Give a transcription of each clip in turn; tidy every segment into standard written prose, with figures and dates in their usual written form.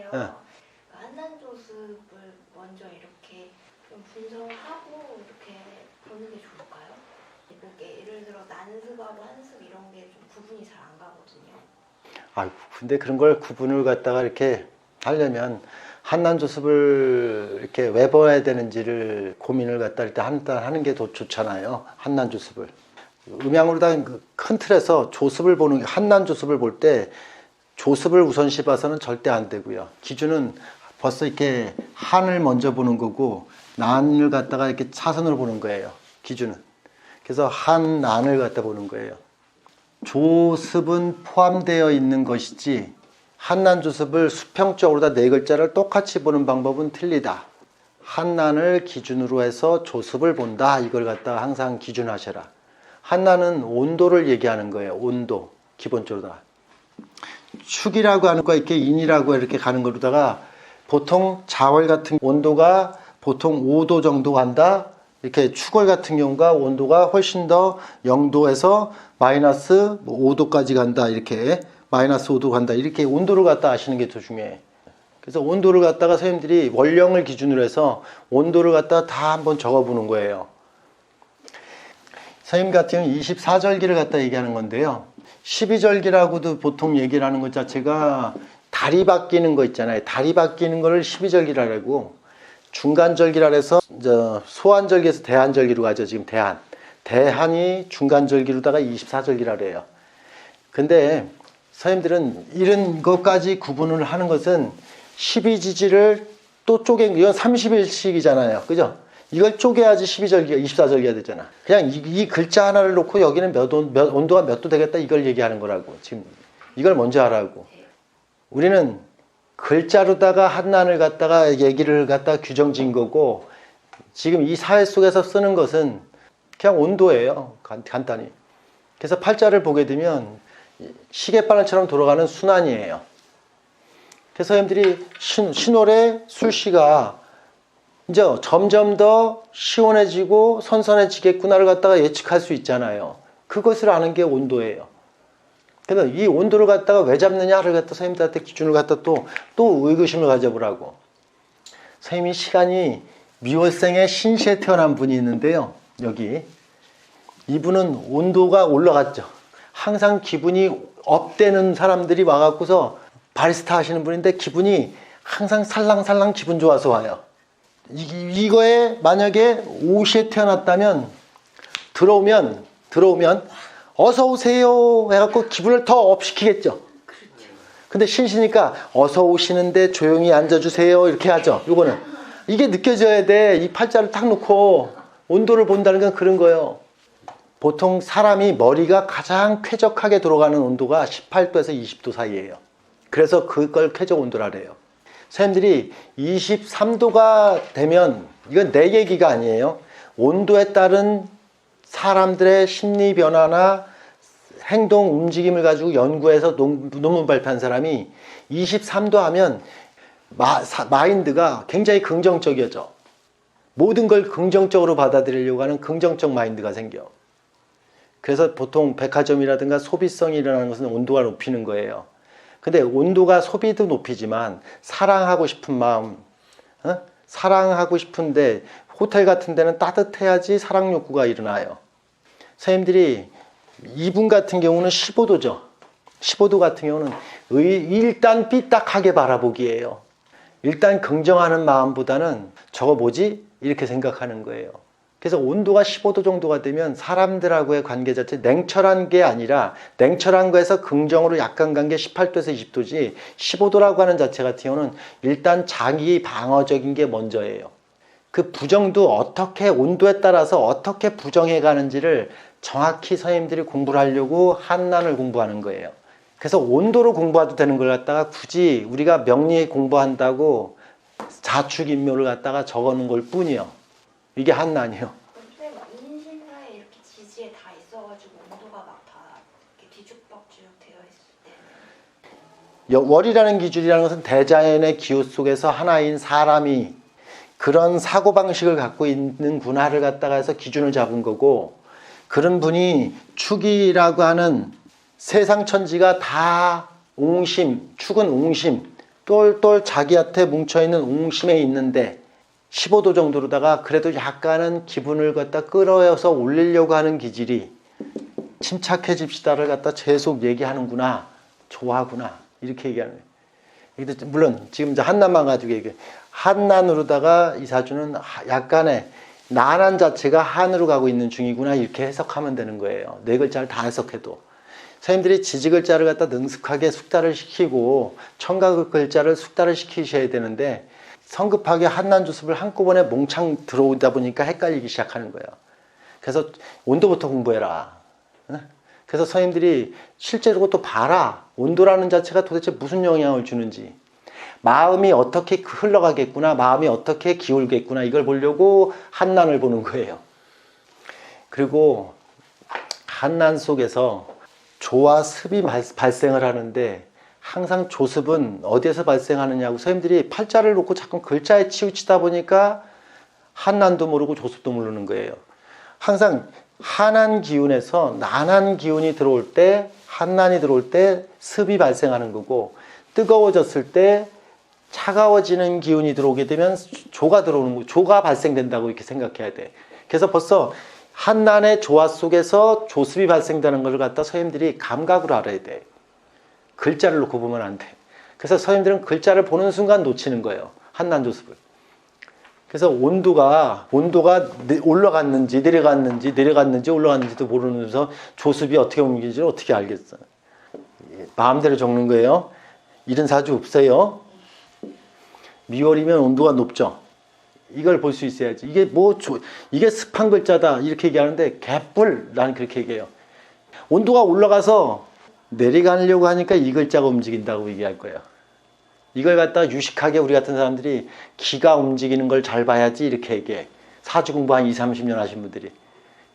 있는데요. 예. 한난조습을 먼저 이렇게 좀 분석하고 이렇게 보는 게 좋을까요? 이게 예를 들어 난습하고 한습 이런 게 좀 구분이 잘 안 가거든요. 아, 근데 그런 걸 구분을 갖다가 이렇게 하려면 한난조습을 이렇게 왜 봐야 되는지를 고민을 갖다 일단 하는 게 더 좋잖아요. 한난조습을. 음양으로 다 큰 틀에서 조습을 보는, 한난조습을 볼 때 조습을 우선시 봐서는 절대 안 되고요. 기준은 벌써 이렇게 한을 먼저 보는 거고 난을 갖다가 이렇게 차선으로 보는 거예요. 기준은. 그래서 한, 난을 갖다 보는 거예요. 조습은 포함되어 있는 것이지 한난조습을 수평적으로 다 네 글자를 똑같이 보는 방법은 틀리다. 한난을 기준으로 해서 조습을 본다. 이걸 갖다가 항상 기준하셔라. 한난은 온도를 얘기하는 거예요. 온도. 기본적으로 다. 축이라고 하는 거 이렇게 인이라고 이렇게 가는 거로다가 보통 자월 같은 온도가 보통 5도 정도 간다. 이렇게 축월 같은 경우가 온도가 훨씬 더 0도에서 마이너스 5도까지 간다. 이렇게 마이너스 5도 간다. 이렇게 온도를 갖다 아시는 게 더 중요해. 그래서 온도를 갖다가 선생님들이 원령을 기준으로 해서 온도를 갖다 다 한번 적어보는 거예요. 선생님 같은 경우는 24절기를 갖다 얘기하는 건데요. 12절기라고도 보통 얘기를 하는 것 자체가 달이 바뀌는 거 있잖아요. 달이 바뀌는 거를 12절기라고, 중간절기라 해서 소환절기에서 대한절기로 가죠. 지금 대한이 중간절기로다가 24절기라 그래요. 근데 선생님들은 이런 것까지 구분을 하는 것은 12지지를 또 이건 30일씩이잖아요. 그죠? 이걸 쪼개야지 12절기가 24절기가 되잖아. 그냥 이 글자 하나를 놓고 여기는 온도가 몇 도 되겠다 이걸 얘기하는 거라고. 지금 이걸 먼저 하라고. 우리는 글자로다가 한난을 갖다가 얘기를 갖다가 규정 지은 거고, 지금 이 사회 속에서 쓰는 것은 그냥 온도예요. 간단히. 그래서 팔자를 보게 되면 시계바늘처럼 돌아가는 순환이에요. 그래서 선생님들이 신월의 술씨가 이제 점점 더 시원해지고 선선해지겠구나를 갖다가 예측할 수 있잖아요. 그것을 아는 게 온도예요. 그래서 이 온도를 갖다가 왜 잡느냐를 갖다 선생님들한테 기준을 갖다 또 의구심을 가져보라고. 선생님이 시간이 미월생의 신시에 태어난 분이 있는데요. 여기 이분은 온도가 올라갔죠. 항상 기분이 업되는 사람들이 와갖고서 바리스타 하시는 분인데 기분이 항상 살랑살랑 기분 좋아서 와요. 이거에 만약에 오시에 태어났다면 들어오면 어서 오세요 해갖고 기분을 더 업시키겠죠. 근데 신시니까 어서 오시는데 조용히 앉아주세요 이렇게 하죠. 이거는 이게 느껴져야 돼. 이 팔자를 딱 놓고 온도를 본다는 건 그런 거예요. 보통 사람이 머리가 가장 쾌적하게 돌아가는 온도가 18도에서 20도 사이예요. 그래서 그걸 쾌적 온도라 그래요. 선생님들이 23도가 되면, 이건 내 얘기가 아니에요. 온도에 따른 사람들의 심리 변화나 행동 움직임을 가지고 연구해서 논문 발표한 사람이 23도 하면 마인드가 굉장히 긍정적이어져. 모든 걸 긍정적으로 받아들이려고 하는 긍정적 마인드가 생겨. 그래서 보통 백화점이라든가 소비성이 일어나는 것은 온도가 높이는 거예요. 근데 온도가 소비도 높이지만 사랑하고 싶은 마음, 사랑하고 싶은데 호텔 같은 데는 따뜻해야지 사랑 욕구가 일어나요. 선생님들이 이분 같은 경우는 15도죠. 15도 같은 경우는 일단 삐딱하게 바라보기예요. 일단 긍정하는 마음보다는 저거 뭐지? 이렇게 생각하는 거예요. 그래서 온도가 15도 정도가 되면 사람들하고의 관계 자체 냉철한 게 아니라, 냉철한 거에서 긍정으로 약간 간 게 18도에서 20도지 15도라고 하는 자체 같은 경우는 일단 자기 방어적인 게 먼저예요. 그 부정도 어떻게 온도에 따라서 어떻게 부정해 가는지를 정확히 선생님들이 공부를 하려고 한난을 공부하는 거예요. 그래서 온도로 공부해도 되는 걸 갖다가 굳이 우리가 명리 공부한다고 자축인묘를 갖다가 적어놓은 걸 뿐이요. 이게 한난이요. 선생님 인신사에 이렇게 지지에 다 있어가지고 온도가 막 다 뒤죽박죽 되어 있을 때는, 월이라는 기준이라는 것은 대자연의 기호 속에서 하나인 사람이 그런 사고방식을 갖고 있는 군화를 갖다가 해서 기준을 잡은 거고, 그런 분이 축이라고 하는 세상 천지가 다 옹심, 축은 옹심, 똘똘 자기한테 뭉쳐있는 옹심에 있는데 15도 정도로다가 그래도 약간은 기분을 갖다 끌어서 올리려고 하는 기질이 침착해집시다를 갖다 계속 얘기하는구나. 좋아하구나. 이렇게 얘기하는 거예요. 물론 지금 이제 한난만 가지고 얘기해. 한난으로다가 이사주는 약간의 난한 자체가 한으로 가고 있는 중이구나. 이렇게 해석하면 되는 거예요. 네 글자를 다 해석해도. 선생님들이 지지 글자를 갖다 능숙하게 숙달을 시키고 청각 글자를 숙달을 시키셔야 되는데 성급하게 한난주습을 한꺼번에 몽창 들어오다 보니까 헷갈리기 시작하는 거예요. 그래서 온도부터 공부해라. 그래서 선생님들이 실제로 또 봐라. 온도라는 자체가 도대체 무슨 영향을 주는지. 마음이 어떻게 흘러가겠구나. 마음이 어떻게 기울겠구나. 이걸 보려고 한난을 보는 거예요. 그리고 한난 속에서 조와 습이 발생을 하는데 항상 조습은 어디에서 발생하느냐고 선생님들이 팔자를 놓고 자꾸 글자에 치우치다 보니까 한난도 모르고 조습도 모르는 거예요. 항상 한한 기운에서 난한 기운이 들어올 때 한난이 들어올 때 습이 발생하는 거고 뜨거워졌을 때 차가워지는 기운이 들어오게 되면 조가 들어오는 거, 조가 발생된다고 이렇게 생각해야 돼. 그래서 벌써 한난의 조화 속에서 조습이 발생되는 걸 갖다 선생님들이 감각으로 알아야 돼. 글자를 놓고 보면 안 돼. 그래서 선생님들은 글자를 보는 순간 놓치는 거예요. 한난 조습을. 그래서 온도가 올라갔는지 내려갔는지 올라갔는지도 모르면서 조습이 어떻게 옮기는지를 어떻게 알겠어. 마음대로 적는 거예요. 이런 사주 없어요. 미월이면 온도가 높죠. 이걸 볼 수 있어야지. 이게 습한 글자다 이렇게 얘기하는데 개뿔 나는 그렇게 얘기해요. 온도가 올라가서 내려가려고 하니까 이 글자가 움직인다고 얘기할 거예요. 이걸 갖다 유식하게 우리 같은 사람들이 기가 움직이는 걸 잘 봐야지 이렇게 얘기해. 사주 공부 한 20, 30년 하신 분들이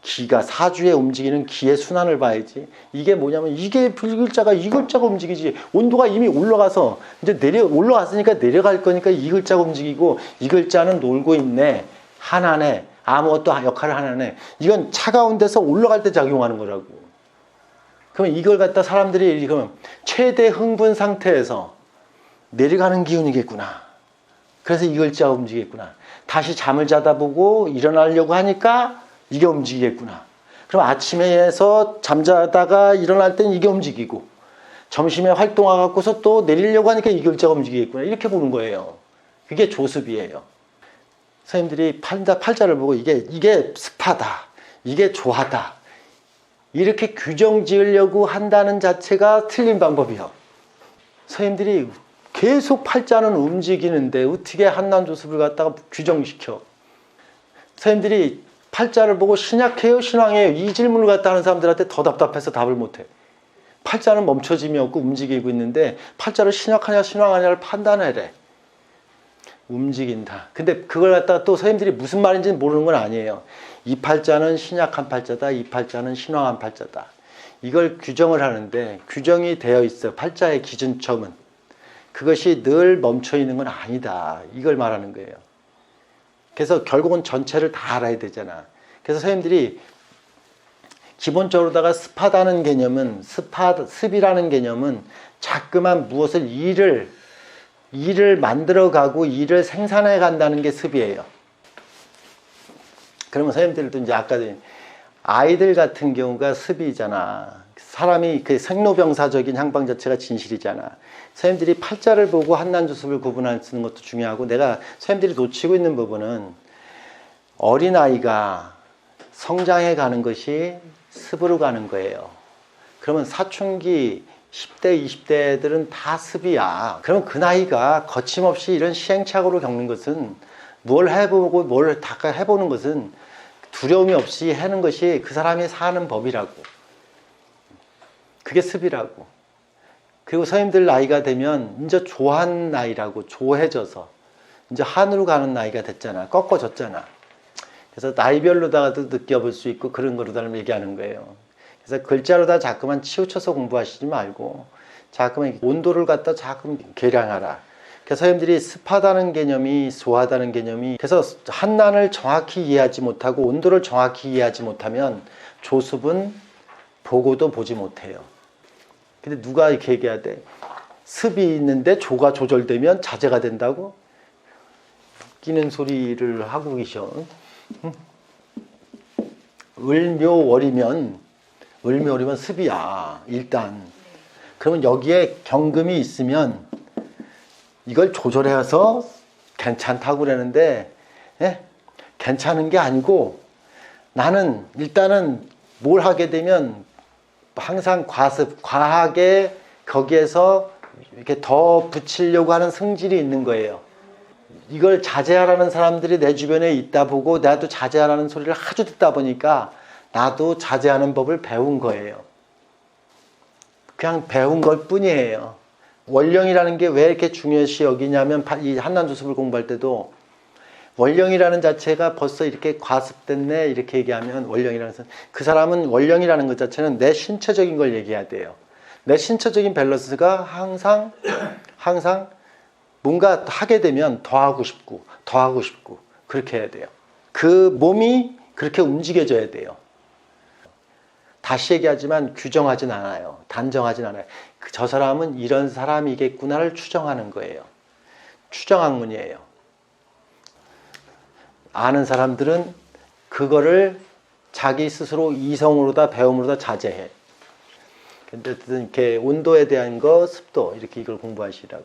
기가 사주에 움직이는 기의 순환을 봐야지. 이게 뭐냐면 이 글자가 움직이지. 온도가 이미 올라가서 이제 올라갔으니까 내려갈 거니까 이 글자가 움직이고 이 글자는 놀고 있네. 한하네. 아무것도 역할을 하나네. 이건 차가운 데서 올라갈 때 작용하는 거라고. 그러면 이걸 갖다 사람들이 그러면 최대 흥분 상태에서 내려가는 기운이겠구나. 그래서 이 글자가 움직이겠구나. 다시 잠을 자다 보고 일어나려고 하니까 이게 움직이겠구나. 그럼 아침에서 잠자다가 일어날 땐 이게 움직이고 점심에 활동하고서 또 내리려고 하니까 이 글자가 움직이겠구나. 이렇게 보는 거예요. 그게 조습이에요. 선생님들이 팔자를 보고 이게 습하다. 이게 조하다. 이렇게 규정 지으려고 한다는 자체가 틀린 방법이요. 선생님들이 계속 팔자는 움직이는데 어떻게 한난조습을 갖다가 규정시켜. 선생님들이 팔자를 보고 신약해요 신앙해요 이 질문을 갖다 하는 사람들한테 더 답답해서 답을 못해. 팔자는 멈춰짐이 없고 움직이고 있는데 팔자를 신약하냐 신앙하냐를 판단해래. 움직인다. 근데 그걸 갖다가 또 선생님들이 무슨 말인지는 모르는 건 아니에요. 이 팔자는 신약한 팔자다. 이 팔자는 신왕한 팔자다. 이걸 규정을 하는데 규정이 되어 있어. 팔자의 기준점은. 그것이 늘 멈춰 있는 건 아니다. 이걸 말하는 거예요. 그래서 결국은 전체를 다 알아야 되잖아. 그래서 선생님들이 기본적으로다가 습하다는 개념은 습이라는 개념은 자꾸만 무엇을 일을 만들어가고 일을 생산해 간다는 게 습이에요. 그러면 선생님들도 이제 아까 아이들 같은 경우가 습이잖아. 사람이 그 생로병사적인 향방 자체가 진실이잖아. 선생님들이 팔자를 보고 한난조습을 구분할 수 있는 것도 중요하고 내가 선생님들이 놓치고 있는 부분은 어린아이가 성장해 가는 것이 습으로 가는 거예요. 그러면 사춘기 10대, 20대들은 다 습이야. 그러면 그 나이가 거침없이 이런 시행착오를 겪는 것은 뭘 해보고 뭘 다 해보는 것은 두려움이 없이 하는 것이 그 사람이 사는 법이라고. 그게 습이라고. 그리고 선생님들 나이가 되면 이제 조한 나이라고 조해져서 이제 한으로 가는 나이가 됐잖아. 꺾어졌잖아. 그래서 나이별로다가도 느껴볼 수 있고 그런 거로다 얘기하는 거예요. 그래서 글자로다 자꾸만 치우쳐서 공부하시지 말고 자꾸만 온도를 갖다 자꾸 계량하라. 그래서 선생님들이 습하다는 개념이 조하다는 개념이 그래서 한난을 정확히 이해하지 못하고 온도를 정확히 이해하지 못하면 조습은 보고도 보지 못해요. 근데 누가 이렇게 얘기해야 돼? 습이 있는데 조가 조절되면 자제가 된다고? 웃기는 소리를 하고 계셔. 을묘월이면 습이야 일단. 그러면 여기에 경금이 있으면 이걸 조절해서 괜찮다고 그러는데, 예? 괜찮은 게 아니고, 나는 일단은 뭘 하게 되면 항상 과하게 거기에서 이렇게 더 붙이려고 하는 성질이 있는 거예요. 이걸 자제하라는 사람들이 내 주변에 있다 보고 나도 자제하라는 소리를 아주 듣다 보니까 나도 자제하는 법을 배운 거예요. 그냥 배운 것 뿐이에요. 원령이라는 게 왜 이렇게 중요시 여기냐면, 이 한난조습을 공부할 때도 원령이라는 자체가 벌써 이렇게 과습됐네 이렇게 얘기하면, 원령이라는 그 사람은, 원령이라는 것 자체는 내 신체적인 걸 얘기해야 돼요. 내 신체적인 밸런스가 항상 뭔가 하게 되면 더 하고 싶고 그렇게 해야 돼요. 그 몸이 그렇게 움직여져야 돼요. 다시 얘기하지만 규정하진 않아요. 단정하진 않아요. 저 사람은 이런 사람이겠구나를 추정하는 거예요. 추정학문이에요. 아는 사람들은 그거를 자기 스스로 이성으로다 배움으로다 자제해. 근데 이렇게 온도에 대한 거, 습도, 이렇게 이걸 공부하시라고.